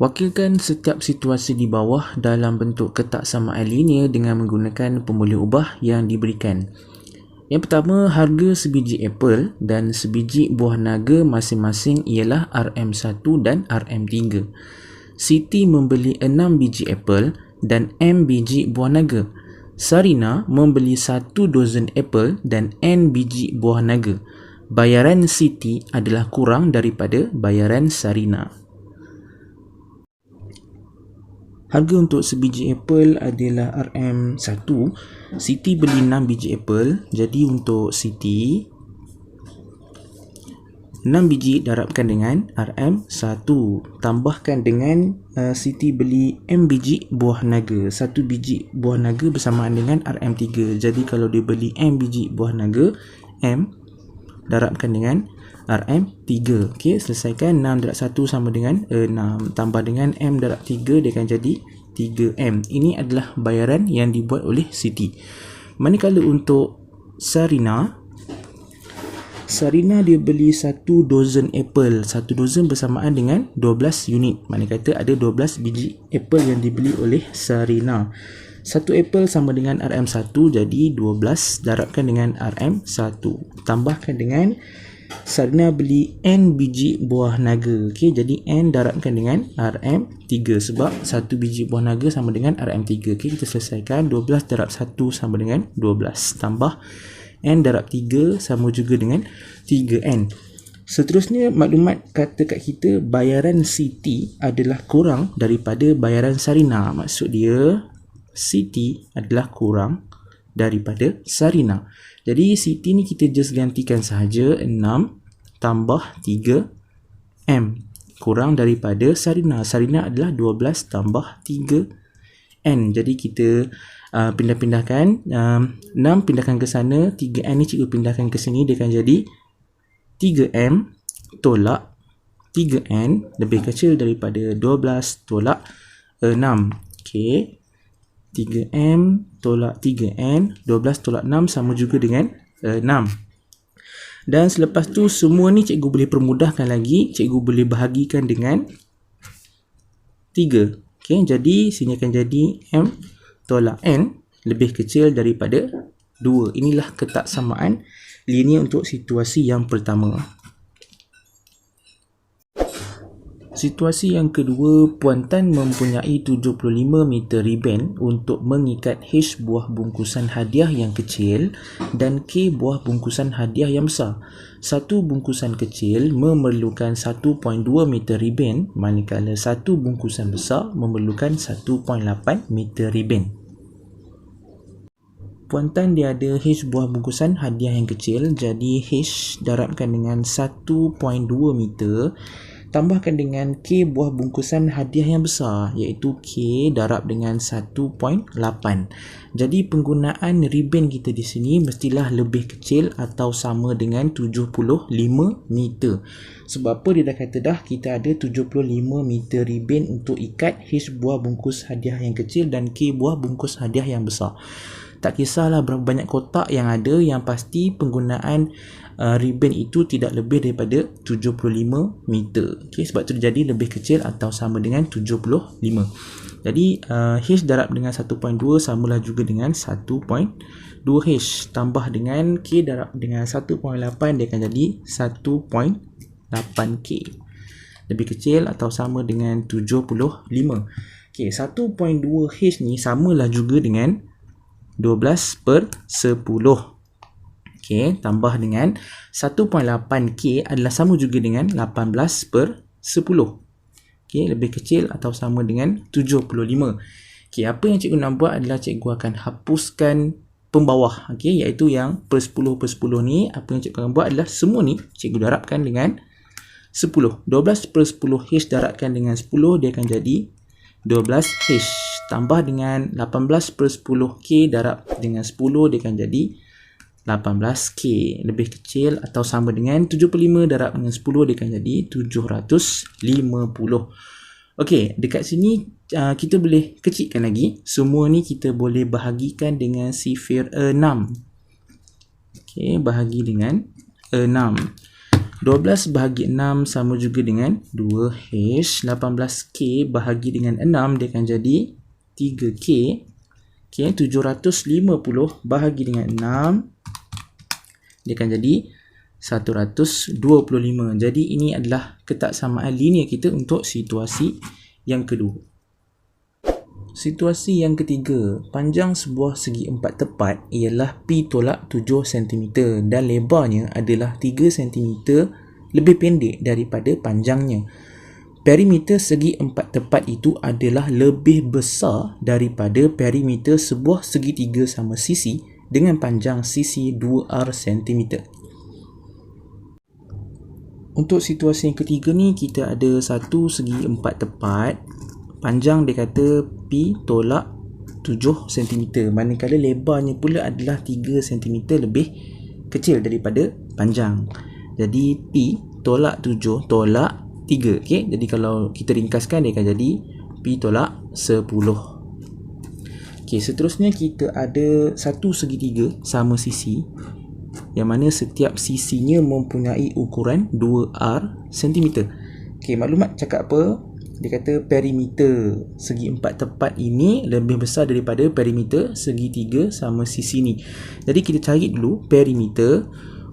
Wakilkan setiap situasi di bawah dalam bentuk ketaksamaan linear dengan menggunakan pemboleh ubah yang diberikan. Yang pertama, harga sebiji apple dan sebiji buah naga masing-masing ialah RM1 dan RM3. Siti membeli 6 biji apple dan M biji buah naga. Sarina membeli 1 dozen apple dan N biji buah naga. Bayaran Siti adalah kurang daripada bayaran Sarina. Harga untuk sebiji apple adalah RM1. Siti beli 6 biji apple. Jadi untuk Siti, 6 biji darabkan dengan RM1. Tambahkan dengan Siti beli M biji buah naga. 1 biji buah naga bersamaan dengan RM3. Jadi kalau dia beli M biji buah naga, M darabkan dengan RM3. Okey, selesaikan. 6 darab 1 sama dengan 6. Tambah dengan M darab 3, dia akan jadi 3M. Ini adalah bayaran yang dibuat oleh Siti. Manakala untuk Sarina, dia beli 1 dozen apple. 1 dozen bersamaan dengan 12 unit. Mana kata ada 12 biji apple yang dibeli oleh Sarina. 1 apple sama dengan RM1, jadi 12 darabkan dengan RM1. Tambahkan dengan Sarina beli N biji buah naga. Okey, jadi N darabkan dengan RM3 sebab 1 biji buah naga sama dengan RM3. Okey, kita selesaikan. 12 darab 1 sama dengan 12. Tambah N darab 3 sama juga dengan 3N. Seterusnya, maklumat kata kat kita bayaran Siti adalah kurang daripada bayaran Sarina. Maksud dia, Siti adalah kurang daripada Sarina. Jadi Siti ni kita just gantikan sahaja 6 tambah 3M kurang daripada Sarina. Sarina adalah 12 tambah 3N. Jadi kita pindah-pindahkan, 6 pindahkan ke sana, 3N ni cikgu pindahkan ke sini, dia akan jadi 3M tolak 3N lebih kecil daripada 12 tolak 6. Okey, 3M tolak 3N, 12 tolak 6 sama juga dengan 6. Dan selepas tu semua ni cikgu boleh permudahkan lagi, cikgu boleh bahagikan dengan 3. Okey, jadi sini akan jadi M tolak N lebih kecil daripada 2. Inilah ketaksamaan linear untuk situasi yang pertama. Situasi yang kedua, Puan Tan mempunyai 75 meter riben untuk mengikat H buah bungkusan hadiah yang kecil dan K buah bungkusan hadiah yang besar. Satu bungkusan kecil memerlukan 1.2 meter riben, manakala satu bungkusan besar memerlukan 1.8 meter riben. Puan Tan dia ada H buah bungkusan hadiah yang kecil, jadi H darabkan dengan 1.2 meter tambahkan dengan K buah bungkusan hadiah yang besar, iaitu K darab dengan 1.8. Jadi penggunaan riben kita di sini mestilah lebih kecil atau sama dengan 75 meter. Sebab apa dia dah kata dah kita ada 75 meter riben untuk ikat H buah bungkus hadiah yang kecil dan K buah bungkus hadiah yang besar. Tak kisahlah berapa banyak kotak yang ada, yang pasti penggunaan riben itu tidak lebih daripada 75 meter. Okay, sebab itu jadi lebih kecil atau sama dengan 75. Jadi H darab dengan 1.2 samalah juga dengan 1.2H tambah dengan K darab dengan 1.8, dia akan jadi 1.8K. Lebih kecil atau sama dengan 75. Okay, 1.2H ni samalah juga dengan 12/10. Okey, tambah dengan 1.8K adalah sama juga dengan 18/10. Okey, lebih kecil atau sama dengan 75. Okey, apa yang cikgu nak buat adalah cikgu akan hapuskan pembawah. Okey, iaitu yang per 10/10 ni, apa yang cikgu akan buat adalah semua ni cikgu darabkan dengan 10. 12/10H darabkan dengan 10, dia akan jadi 12H. Tambah dengan 18/10K darab dengan 10, dia akan jadi 18K. Lebih kecil atau sama dengan 75 darab dengan 10, dia akan jadi 750. Okey, dekat sini kita boleh kecilkan lagi. Semua ni kita boleh bahagikan dengan sifir 6. Okey, bahagi dengan 6. 12 bahagi 6 sama juga dengan 2H. 18K bahagi dengan 6 dia akan jadi 3K. Okay, 750 bahagi dengan 6 dia akan jadi 125. Jadi ini adalah ketaksamaan linear kita untuk situasi yang kedua. Situasi yang ketiga, panjang sebuah segi empat tepat ialah P tolak 7 cm dan lebarnya adalah 3 cm lebih pendek daripada panjangnya. Perimeter segi empat tepat itu adalah lebih besar daripada perimeter sebuah segitiga sama sisi dengan panjang sisi 2R cm. Untuk situasi yang ketiga ni, kita ada satu segi empat tepat. Panjang dia kata P tolak 7 cm. Manakala lebarnya pula adalah 3 cm lebih kecil daripada panjang. Jadi P tolak 7 tolak 3. Okay? Jadi kalau kita ringkaskan dia akan jadi P tolak 10. Okay, seterusnya kita ada satu segitiga sama sisi yang mana setiap sisinya mempunyai ukuran 2R cm. Okay, maklumat cakap apa? Dia kata perimeter segi empat tepat ini lebih besar daripada perimeter segitiga sama sisi ni. Jadi kita cari dulu perimeter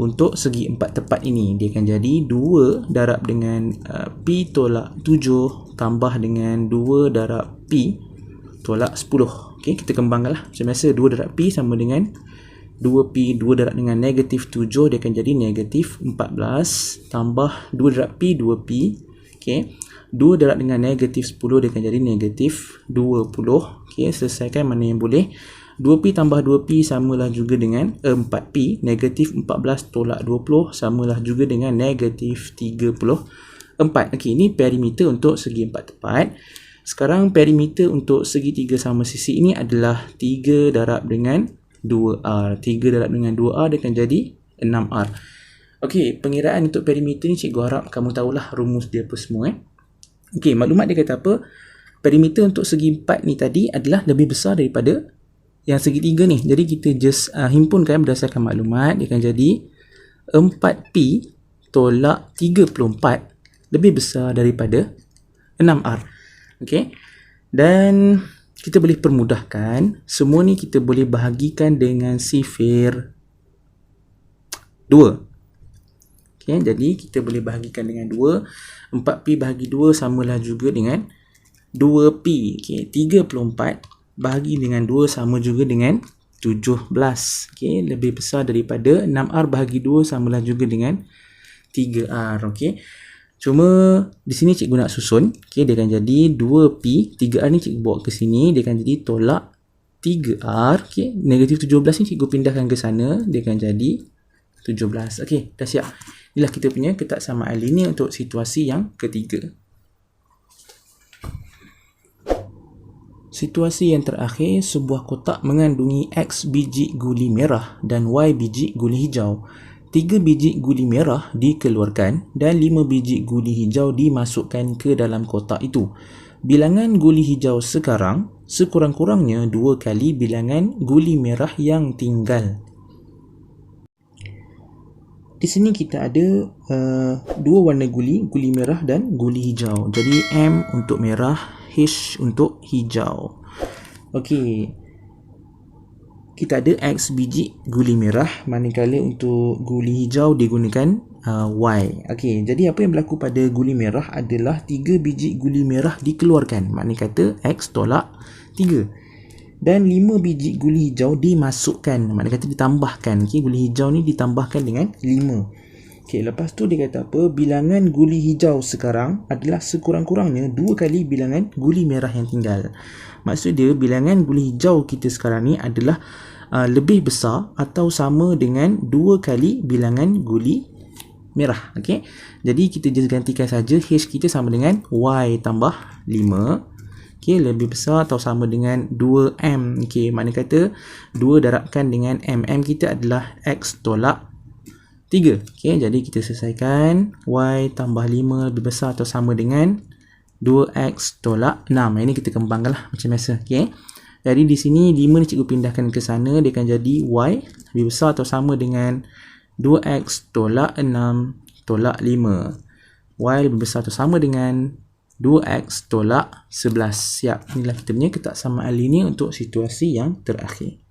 untuk segi empat tepat ini. Dia akan jadi 2 darab dengan P tolak 7 tambah dengan 2 darab P tolak 10. Okay, kita kembangkanlah. Macam biasa 2 darab P sama dengan 2P, 2 darab dengan negatif 7 dia akan jadi negatif 14 tambah 2 darab P, 2P. Okay, 2 darab dengan negatif 10 dia akan jadi negatif 20. Okay, selesaikan mana yang boleh. 2P tambah 2P samalah juga dengan 4P. Negatif 14 tolak 20 samalah juga dengan negatif 34. Okey, ini perimeter untuk segi empat tepat. Sekarang perimeter untuk segitiga sama sisi ini adalah 3 darab dengan 2R. 3 darab dengan 2R dia akan jadi 6R. Okey, pengiraan untuk perimeter ni cikgu harap kamu tahulah rumus dia apa semua. Okey, maklumat dia kata apa? Perimeter untuk segi empat ni tadi adalah lebih besar daripada yang segitiga ni. Jadi kita just himpunkan berdasarkan maklumat. Dia akan jadi 4P tolak 34 lebih besar daripada 6R. Okey. Dan kita boleh permudahkan. Semua ni kita boleh bahagikan dengan sifir 2. Okey, jadi kita boleh bahagikan dengan 2. 4P bahagi 2 samalah juga dengan 2P. Okey, 34 bahagi dengan 2 sama juga dengan 17. Okey, lebih besar daripada 6R bahagi 2 samalah juga dengan 3R. Okey. Cuma di sini cikgu nak susun. Okey, dia akan jadi 2P, 3R ni cikgu bawa ke sini, dia akan jadi tolak 3R. Okey, negatif 17 ni cikgu pindahkan ke sana, dia akan jadi 17. Okey, dah siap. Inilah kita punya ketaksamaan linear untuk situasi yang ketiga. Situasi yang terakhir, sebuah kotak mengandungi X biji guli merah dan Y biji guli hijau. 3 biji guli merah dikeluarkan dan 5 biji guli hijau dimasukkan ke dalam kotak itu. Bilangan guli hijau sekarang sekurang-kurangnya 2 kali bilangan guli merah yang tinggal. Di sini kita ada dua warna guli merah dan guli hijau. Jadi M untuk merah, H untuk hijau. Okey. Kita ada X biji guli merah, manakala untuk guli hijau digunakan Y. Okey, jadi apa yang berlaku pada guli merah adalah 3 biji guli merah dikeluarkan. Maknanya kata X tolak 3. Dan 5 biji guli hijau dimasukkan. Maknanya kata ditambahkan. Okey, guli hijau ni ditambahkan dengan 5. Okey, lepas tu dia kata apa? Bilangan guli hijau sekarang adalah sekurang-kurangnya 2 kali bilangan guli merah yang tinggal. Maksud dia bilangan guli hijau kita sekarang ni adalah lebih besar atau sama dengan 2 kali bilangan guli merah. Okey. Jadi kita just gantikan saja H kita sama dengan Y tambah 5. Okey, lebih besar atau sama dengan 2M. Okey, makna kata 2 darabkan dengan M. M kita adalah X tolak 3. Okey, jadi kita selesaikan Y tambah 5 lebih besar atau sama dengan 2X tolak 6. Ini kita kembangkanlah macam biasa. Okey. Jadi di sini 5 ni cikgu pindahkan ke sana, dia akan jadi Y lebih besar atau sama dengan 2X tolak 6 tolak 5. Y lebih besar atau sama dengan 2X tolak 11. Siap. Inilah kita punya ketaksamaan linear untuk situasi yang terakhir.